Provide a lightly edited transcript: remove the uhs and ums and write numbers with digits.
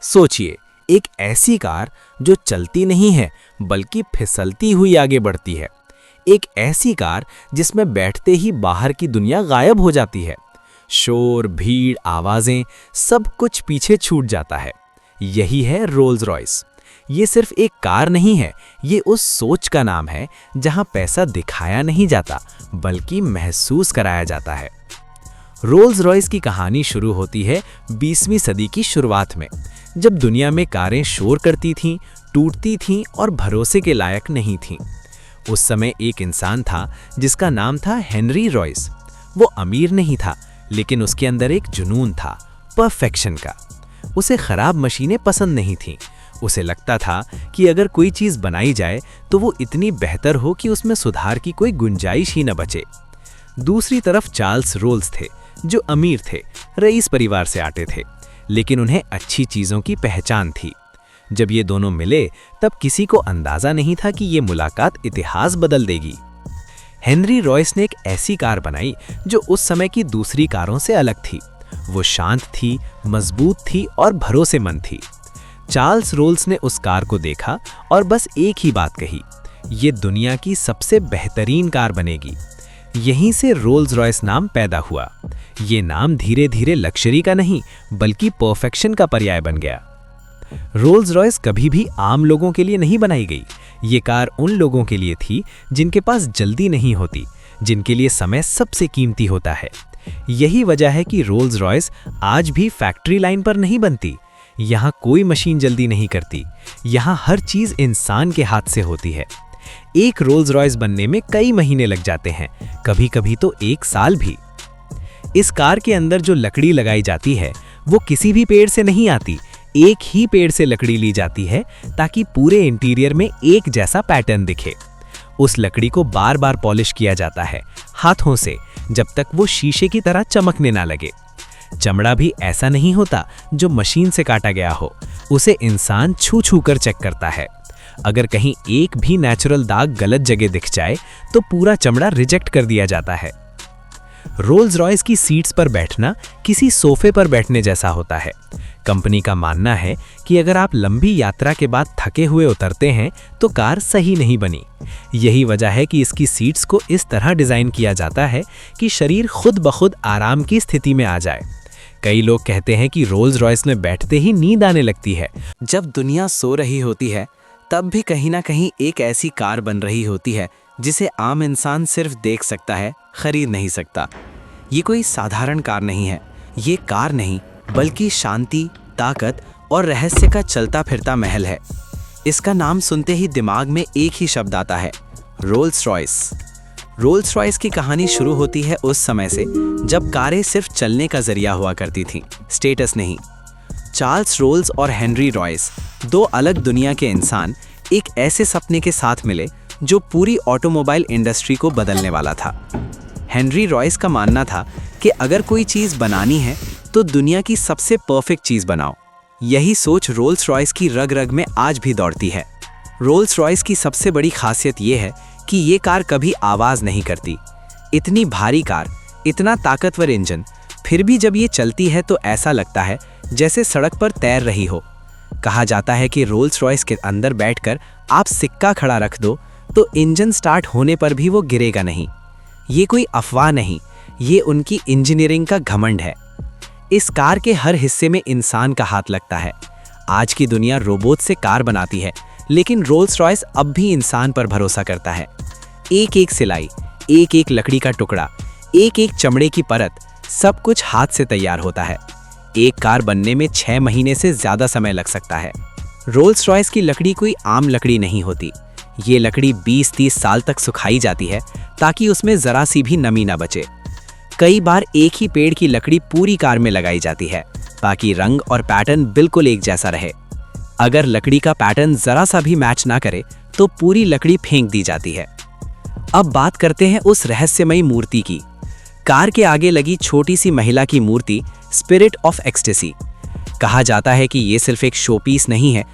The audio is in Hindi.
सोचिए, एक ऐसी कार जो चलती नहीं है बल्कि फिसलती हुई आगे बढ़ती है। एक ऐसी कार जिसमें बैठते ही बाहर की दुनिया गायब हो जाती है। शोर, भीड़, आवाजें, सब कुछ पीछे छूट जाता है। यही है रोल्स रॉयस। ये सिर्फ एक कार नहीं है, ये उस सोच का नाम है जहां पैसा दिखाया नहीं जाता बल्कि महसूस कराया जाता है। रोल्स रॉयस की कहानी शुरू होती है 20वीं सदी की शुरुआत में, जब दुनिया में कारें शोर करती थीं, टूटती थीं और भरोसे के लायक नहीं थीं। उस समय एक इंसान था जिसका नाम था हेनरी रॉयस। वो अमीर नहीं था, लेकिन उसके अंदर एक जुनून था, परफेक्शन का। उसे खराब मशीनें पसंद नहीं थीं। उसे लगता था कि अगर कोई चीज़ बनाई जाए तो वो इतनी बेहतर हो कि उसमें सुधार की कोई गुंजाइश ही न बचे। दूसरी तरफ चार्ल्स रोल्स थे, जो अमीर थे, रईस परिवार से आते थे, लेकिन उन्हें अच्छी चीज़ों की पहचान थी। जब ये दोनों मिले तब किसी को अंदाज़ा नहीं था कि ये मुलाकात इतिहास बदल देगी। हेनरी रॉयस ने एक ऐसी कार बनाई जो उस समय की दूसरी कारों से अलग थी। वो शांत थी, मजबूत थी और भरोसेमंद थी। चार्ल्स रोल्स ने उस कार को देखा और बस एक ही बात कही, ये दुनिया की सबसे बेहतरीन कार बनेगी। यहीं से रोल्स रॉयस नाम पैदा हुआ। ये नाम धीरे धीरे लग्जरी का नहीं बल्कि परफेक्शन का पर्याय बन गया। रोल्स रॉयस कभी भी आम लोगों के लिए नहीं बनाई गई। ये कार उन लोगों के लिए थी जिनके पास जल्दी नहीं होती, जिनके लिए समय सबसे कीमती होता है। यही वजह है कि रोल्स रॉयस आज भी फैक्ट्री लाइन पर नहीं बनती। यहाँ कोई मशीन जल्दी नहीं करती। यहाँ हर चीज़ इंसान के हाथ से होती है। एक रोल्स रॉयस बनने में कई महीने लग जाते हैं, कभी कभी तो 1 साल भी। इस कार के अंदर जो लकड़ी लगाई जाती है वो किसी भी पेड़ से नहीं आती। एक ही पेड़ से लकड़ी ली जाती है ताकि पूरे इंटीरियर में एक जैसा पैटर्न दिखे। उस लकड़ी को बार बार पॉलिश किया जाता है हाथों से, जब तक वो शीशे की तरह चमकने ना लगे। चमड़ा भी ऐसा नहीं होता जो मशीन से काटा गया हो। उसे इंसान छू छू कर चेक करता है। अगर कहीं एक भी नेचुरल दाग गलत जगह दिख जाए तो पूरा चमड़ा रिजेक्ट कर दिया जाता है। रोल्स रॉयस की सीट्स पर बैठना किसी सोफे पर बैठने जैसा होता है। कंपनी का मानना है कि अगर आप लंबी यात्रा के बाद थके हुए उतरते हैं तो कार सही नहीं बनी। यही वजह है कि इसकी सीट्स को इस तरह डिज़ाइन किया जाता है कि शरीर खुद ब खुद आराम की स्थिति में आ जाए। कई लोग कहते हैं कि रोल्स रॉयस में बैठते ही नींद आने लगती है। जब दुनिया सो रही होती है तब भी कहीं ना कहीं एक ऐसी कार बन रही होती है जिसे आम इंसान सिर्फ देख सकता है, खरीद नहीं सकता। ये कोई साधारण कार नहीं है। ये कार नहीं बल्कि शांति, ताकत और रहस्य का चलता फिरता महल है। इसका नाम सुनते ही दिमाग में एक ही शब्द आता है, रोल्स रॉयस। रोल्स रॉयस की कहानी शुरू होती है उस समय से जब कारें सिर्फ चलने का जरिया हुआ करती थीं, स्टेटस नहीं। चार्ल्स रोल्स और हेनरी रॉयस, 2 अलग दुनिया के इंसान, एक ऐसे सपने के साथ मिले जो पूरी ऑटोमोबाइल इंडस्ट्री को बदलने वाला था। हेनरी रॉयस का मानना था कि अगर कोई चीज़ बनानी है तो दुनिया की सबसे परफेक्ट चीज़ बनाओ। यही सोच रोल्स रॉयस की रग रग में आज भी दौड़ती है। रोल्स रॉयस की सबसे बड़ी खासियत यह है कि ये कार कभी आवाज़ नहीं करती। इतनी भारी कार, इतना ताकतवर इंजन, फिर भी जब ये चलती है तो ऐसा लगता है जैसे सड़क पर तैर रही हो। कहा जाता है कि रोल्स रॉयस के अंदर बैठकर आप सिक्का खड़ा रख दो तो इंजन स्टार्ट होने पर भी वो गिरेगा नहीं। ये कोई अफवाह नहीं, ये उनकी इंजीनियरिंग का घमंड है। इस कार के हर हिस्से में इंसान का हाथ लगता है। आज की दुनिया रोबोट से कार बनाती है, लेकिन रोल्स रॉयस अब भी इंसान पर भरोसा करता है। एक एक सिलाई, एक एक लकड़ी का टुकड़ा, एक एक चमड़े की परत, सब कुछ हाथ से तैयार होता है। एक कार बनने में 6 महीने से ज़्यादा समय लग सकता है। रोल्स रॉयस की लकड़ी कोई आम लकड़ी नहीं होती। ये लकड़ी 20-30 साल तक सुखाई जाती है ताकि उसमें ज़रा सी भी नमी ना बचे। कई बार एक ही पेड़ की लकड़ी पूरी कार में लगाई जाती है ताकि रंग और पैटर्न बिल्कुल एक जैसा रहे। अगर लकड़ी का पैटर्न ज़रा सा भी मैच ना करे तो पूरी लकड़ी फेंक दी जाती है। अब बात करते हैं उस रहस्यमयी मूर्ति की। कार के आगे लगी छोटी सी महिला की मूर्ति, स्पिरिट ऑफ एक्सटेसी। कहा जाता है कि ये सिर्फ एक शोपीस नहीं है